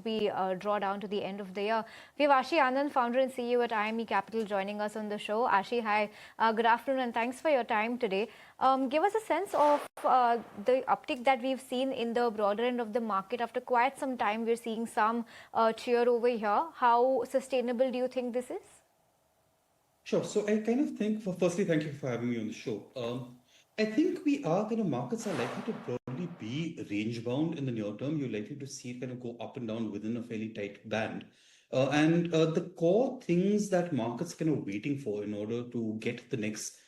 we draw down to the end of the year. We have Ashi Anand, founder and CEO at IME Capital, joining us on the show. Ashi, hi. Good afternoon and thanks for your time today. Give us a sense of the uptick that we've seen in the broader end of the market. After quite some time, we're seeing some cheer over here. How sustainable do you think this is? Sure. So I kind of think, firstly, thank you for having me on the show. I think markets are likely to broadly be range bound in the near term. You're likely to see it kind of go up and down within a fairly tight band. The core things that markets kind of waiting for in order to get the next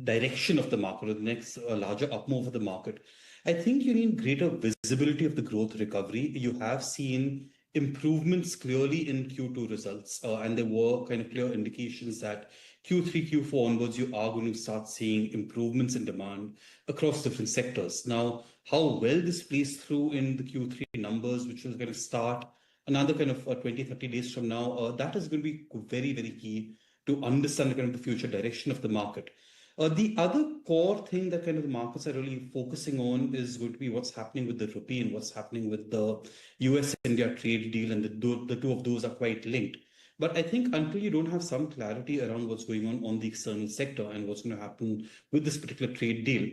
direction of the market or the next larger up move of the market, I think you need greater visibility of the growth recovery. You have seen improvements clearly in Q2 results, and there were kind of clear indications that Q3, Q4 onwards, you are going to start seeing improvements in demand across different sectors. Now, how well this plays through in the Q3 numbers, which is going to start another kind of 20, 30 days from now, that is going to be very, very key to understand the kind of the future direction of the market. The other core thing that kind of the markets are really focusing on is going to be what's happening with the rupee and what's happening with the US-India trade deal, and the two of those are quite linked. But I think until you don't have some clarity around what's going on the external sector and what's going to happen with this particular trade deal,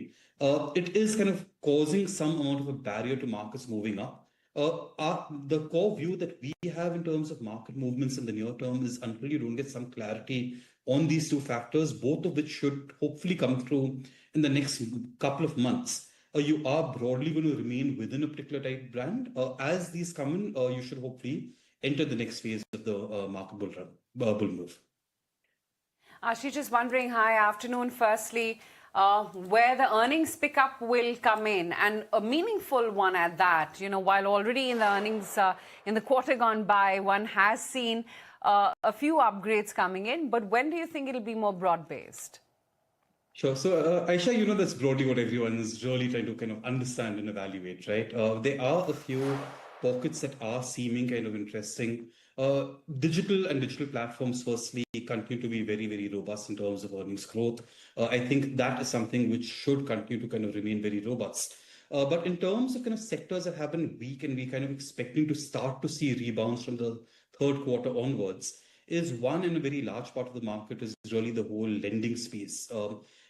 it is kind of causing some amount of a barrier to markets moving up. The core view that we have in terms of market movements in the near term is until you don't get some clarity on these two factors, both of which should hopefully come through in the next couple of months, you are broadly going to remain within a particular type brand. As these come in, you should hopefully enter the next phase of the market bull move. Ashi, just wondering, hi, afternoon, firstly, where the earnings pickup will come in, and a meaningful one at that. You know, while already in the earnings in the quarter gone by, one has seen a few upgrades coming in, but when do you think it'll be more broad-based? Sure. So, Aisha, that's broadly what everyone is really trying to kind of understand and evaluate, right? There are a few pockets that are seeming kind of interesting. Digital platforms, firstly, continue to be very, very robust in terms of earnings growth. I think that is something which should continue to kind of remain very robust. But in terms of kind of sectors that have been weak and we kind of expecting to start to see rebounds from the third quarter onwards, is one in a very large part of the market is really the whole lending space.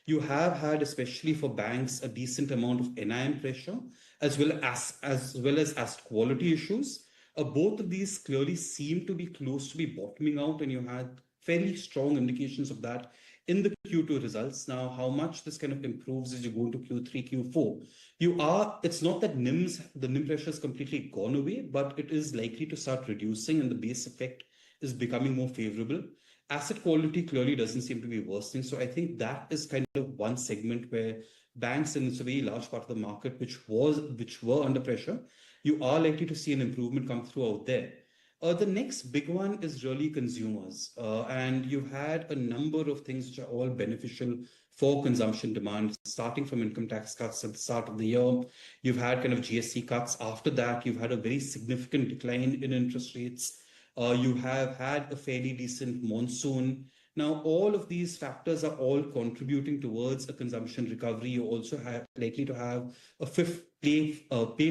You have had, especially for banks, a decent amount of NIM pressure, as well as asset quality issues. Both of these clearly seem to be close to be bottoming out, and you had fairly strong indications of that in the Q2 results. Now, how much this kind of improves as you go into Q3, Q4, it's not that the NIM pressure is completely gone away, but it is likely to start reducing and the base effect is becoming more favorable. Asset quality clearly doesn't seem to be worsening. So I think that is kind of one segment where banks, and it's a very large part of the market, which were under pressure, you are likely to see an improvement come through out there. The next big one is really consumers. And you've had a number of things which are all beneficial for consumption demand, starting from income tax cuts at the start of the year. You've had kind of GST cuts. After that, you've had a very significant decline in interest rates. You have had a fairly decent monsoon. Now, all of these factors are all contributing towards a consumption recovery. You also have likely to have a fifth pay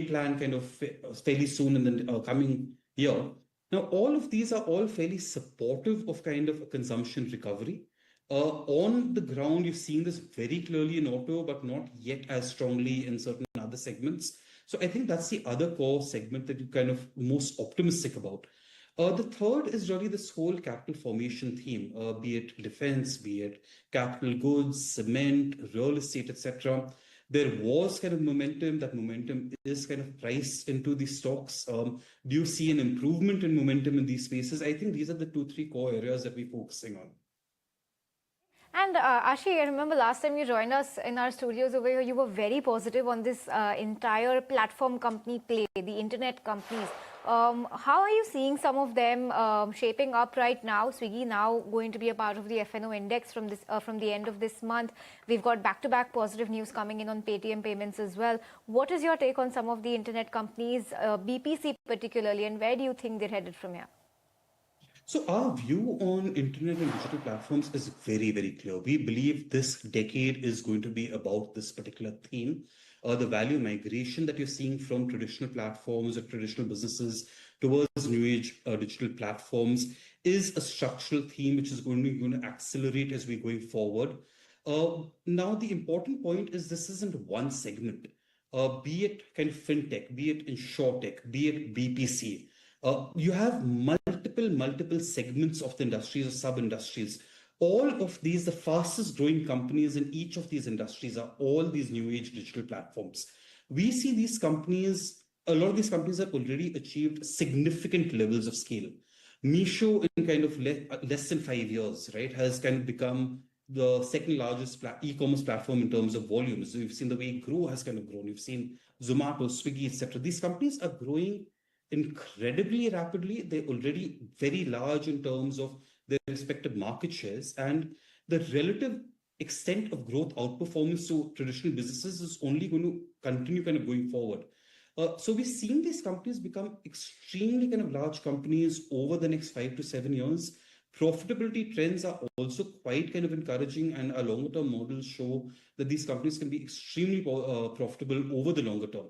plan kind of fairly soon in the coming year. Now, all of these are all fairly supportive of kind of a consumption recovery. On the ground, you've seen this very clearly in auto, but not yet as strongly in certain other segments. So I think that's the other core segment that you're kind of most optimistic about. The third is really this whole capital formation theme, be it defense, be it capital goods, cement, real estate, etc. There was kind of momentum. That momentum is kind of priced into the stocks. Do you see an improvement in momentum in these spaces? I think these are the 2-3 core areas that we're focusing on. And Ashi, I remember last time you joined us in our studios over here, you were very positive on this entire platform company play, the internet companies. How are you seeing some of them shaping up right now? Swiggy now going to be a part of the F&O index from the end of this month. We've got back-to-back positive news coming in on Paytm payments as well. What is your take on some of the internet companies, BPC particularly, and where do you think they're headed from here? So our view on internet and digital platforms is very, very clear. We believe this decade is going to be about this particular theme. The value migration that you're seeing from traditional platforms or traditional businesses towards new age digital platforms is a structural theme which is going to accelerate as we're going forward. Now, the important point is this isn't one segment, be it kind of fintech, be it insurtech, be it BPC. You have multiple segments of the industries or sub-industries. All of these, the fastest growing companies in each of these industries are all these new age digital platforms. We see these companies, a lot of these companies have already achieved significant levels of scale. Misho in kind of less than 5 years, right, has kind of become the second largest e-commerce platform in terms of volumes. We've seen the way Grow has kind of grown. We've seen Zomato, Swiggy, etc. These companies are growing incredibly rapidly. They're already very large in terms of their respective market shares, and the relative extent of growth outperformance to traditional businesses is only going to continue kind of going forward. So we've seen these companies become extremely kind of large companies over the next 5 to 7 years. Profitability trends are also quite kind of encouraging, and our longer term models show that these companies can be extremely profitable over the longer term.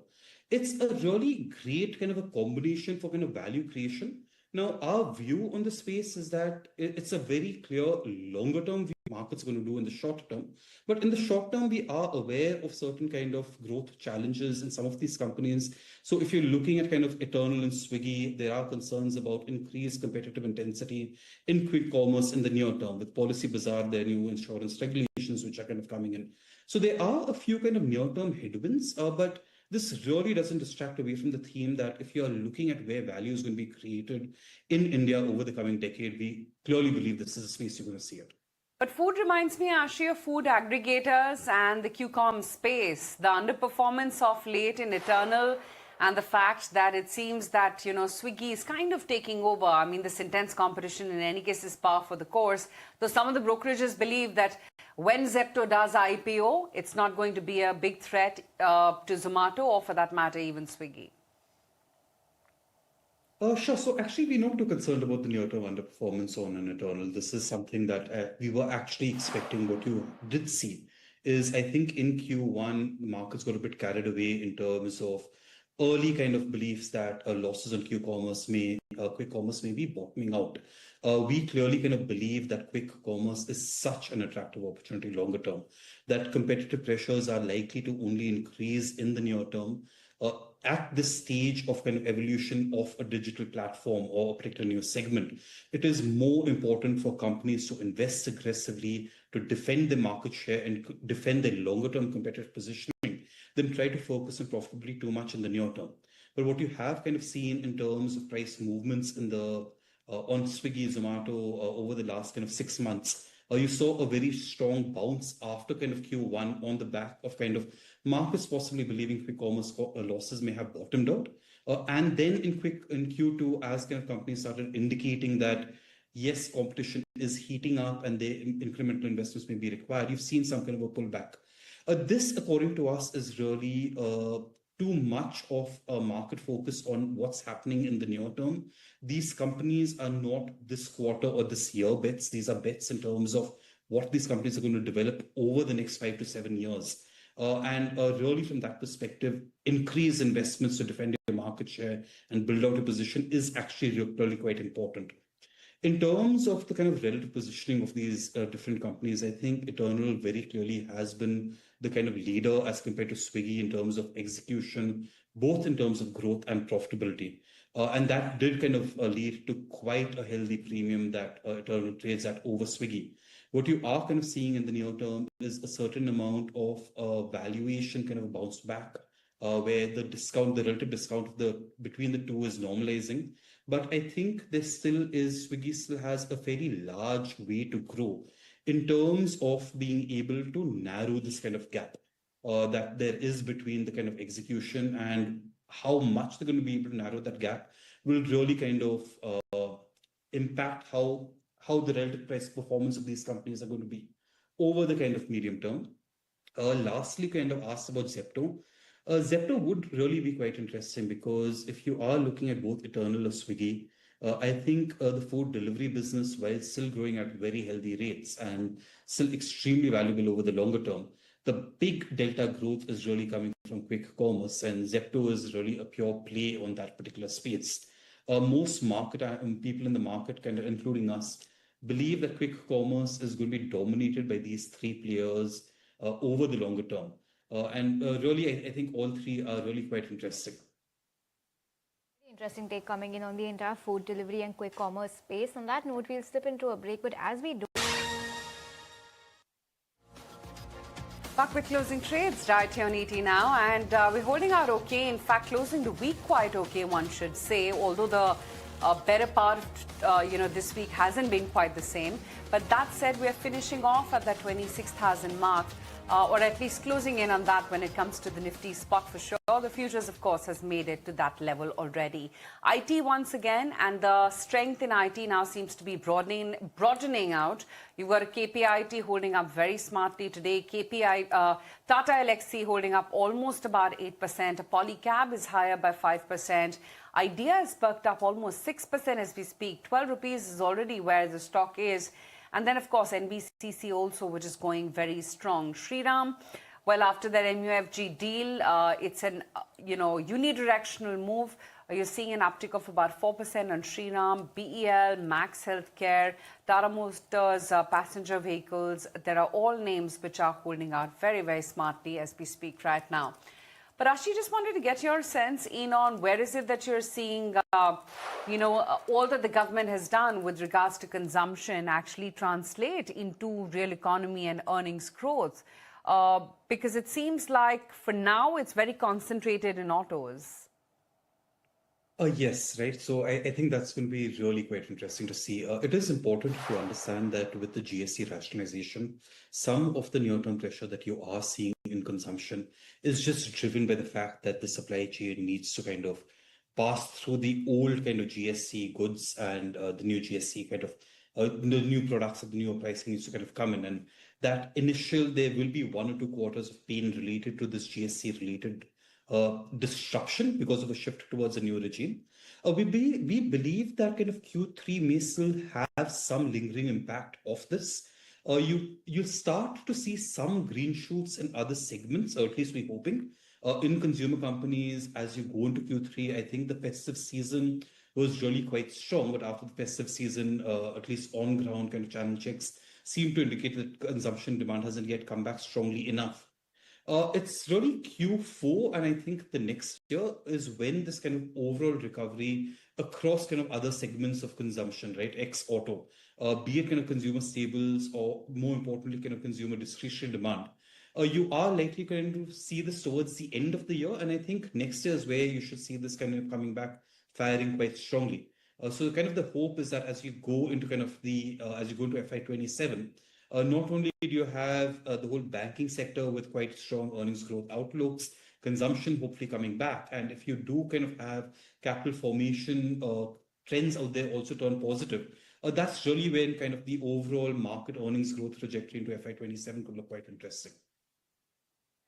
It's a really great kind of a combination for kind of value creation. Now, our view on the space is that it's a very clear longer term view market's going to do in the short term. But in the short term, we are aware of certain kind of growth challenges in some of these companies. So if you're looking at kind of Eternal and Swiggy, there are concerns about increased competitive intensity in quick commerce in the near term with Policy Bazaar, their new insurance regulations, which are kind of coming in. So there are a few kind of near-term headwinds, but this really doesn't distract away from the theme that if you're looking at where value is going to be created in India over the coming decade, we clearly believe this is a space you're going to see it. But food reminds me, Ashi, of food aggregators and the QCOM space. The underperformance of late in Eternal and the fact that it seems that, Swiggy is kind of taking over. I mean, this intense competition in any case is par for the course. Though some of the brokerages believe that when Zepto does IPO, it's not going to be a big threat to Zomato or for that matter, even Swiggy. Sure. So actually, we're not too concerned about the near-term underperformance on an Eternal. This is something that we were actually expecting. What you did see is, I think in Q1, the markets got a bit carried away in terms of early kind of beliefs that losses on quick commerce may be bottoming out. We clearly kind of believe that quick commerce is such an attractive opportunity longer term, that competitive pressures are likely to only increase in the near term. At this stage of kind of evolution of a digital platform or a particular new segment, it is more important for companies to invest aggressively to defend their market share and defend their longer term competitive positioning than try to focus on profitability too much in the near term. But what you have kind of seen in terms of price movements in the on Swiggy, Zomato over the last kind of 6 months, you saw a very strong bounce after kind of Q1 on the back of kind of markets possibly believing quick commerce losses may have bottomed out. And then in Q2, as kind of companies started indicating that, yes, competition is heating up and the incremental investments may be required, you've seen some kind of a pullback. This, according to us, is really too much of a market focus on what's happening in the near term. These companies are not this quarter or this year bets. These are bets in terms of what these companies are going to develop over the next 5 to 7 years. And really from that perspective, increase investments to defend your market share and build out a position is actually really quite important. In terms of the kind of relative positioning of these different companies, I think Eternal very clearly has been the kind of leader as compared to Swiggy in terms of execution, both in terms of growth and profitability. And that did kind of lead to quite a healthy premium that Eternal trades at over Swiggy. What you are kind of seeing in the near term is a certain amount of valuation kind of a bounce back, where the relative discount between the two is normalizing. But I think Swiggy still has a very large way to grow in terms of being able to narrow this kind of gap that there is between the kind of execution, and how much they're going to be able to narrow that gap will really kind of impact how the relative price performance of these companies are going to be over the kind of medium term. Lastly, kind of asked about Zepto. Zepto would really be quite interesting because if you are looking at both Eternal or Swiggy, I think the food delivery business, while still growing at very healthy rates and still extremely valuable over the longer term, the big delta growth is really coming from quick commerce, and Zepto is really a pure play on that particular space. most people in the market, kind of including us, believe that quick commerce is going to be dominated by these three players over the longer term. And really, I think all three are really quite interesting. Interesting take coming in on the entire food delivery and quick commerce space. On that note, we'll slip into a break. But as we do, back with closing trades right here on ET now, and we're holding out okay. In fact, closing the week quite okay, one should say. Although the better part of this week hasn't been quite the same. But that said, we're finishing off at that 26,000 mark. Or at least closing in on that when it comes to the Nifty spot for sure. The futures, of course, has made it to that level already. IT once again, and the strength in IT now seems to be broadening out. You've got a KPIT holding up very smartly today. Tata Elxsi holding up almost about 8%. A Polycab is higher by 5%. Idea is perked up almost 6% as we speak. 12 rupees is already where the stock is. And then, of course, NBCC also, which is going very strong. Shriram, well, after that MUFG deal, it's an, unidirectional move. You're seeing an uptick of about 4% on Shriram, BEL, Max Healthcare, Tata Motors, passenger vehicles. There are all names which are holding out very, very smartly as we speak right now. But Ashi, just wanted to get your sense in on where is it that you're seeing, all that the government has done with regards to consumption actually translate into real economy and earnings growth? Because it seems like for now it's very concentrated in autos. Yes, right. So I think that's going to be really quite interesting to see. It is important to understand that with the GST rationalization, some of the near-term pressure that you are seeing in consumption is just driven by the fact that the supply chain needs to kind of pass through the old kind of GST goods and the new GST kind of the new products at the newer pricing needs to kind of come in. And that there will be 1 or 2 quarters of pain related to this GST related disruption because of a shift towards a new regime. We believe that kind of Q3 may still have some lingering impact of this. You start to see some green shoots in other segments, or at least we're hoping. In consumer companies, as you go into Q3, I think the festive season was really quite strong. But after the festive season, at least on ground kind of channel checks seem to indicate that consumption demand hasn't yet come back strongly enough. It's really Q4, and I think the next year is when this kind of overall recovery across kind of other segments of consumption, right, ex-auto, be it kind of consumer staples or more importantly, kind of consumer discretionary demand, you are likely going to see this towards the end of the year. And I think next year is where you should see this kind of coming back, firing quite strongly. So kind of the hope is that as you go into kind of as you go into FY27, not only do you have the whole banking sector with quite strong earnings growth outlooks, consumption hopefully coming back, and if you do kind of have capital formation trends out there also turn positive, that's really when kind of the overall market earnings growth trajectory into FY27 could look quite interesting.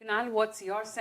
Kunal, what's your sense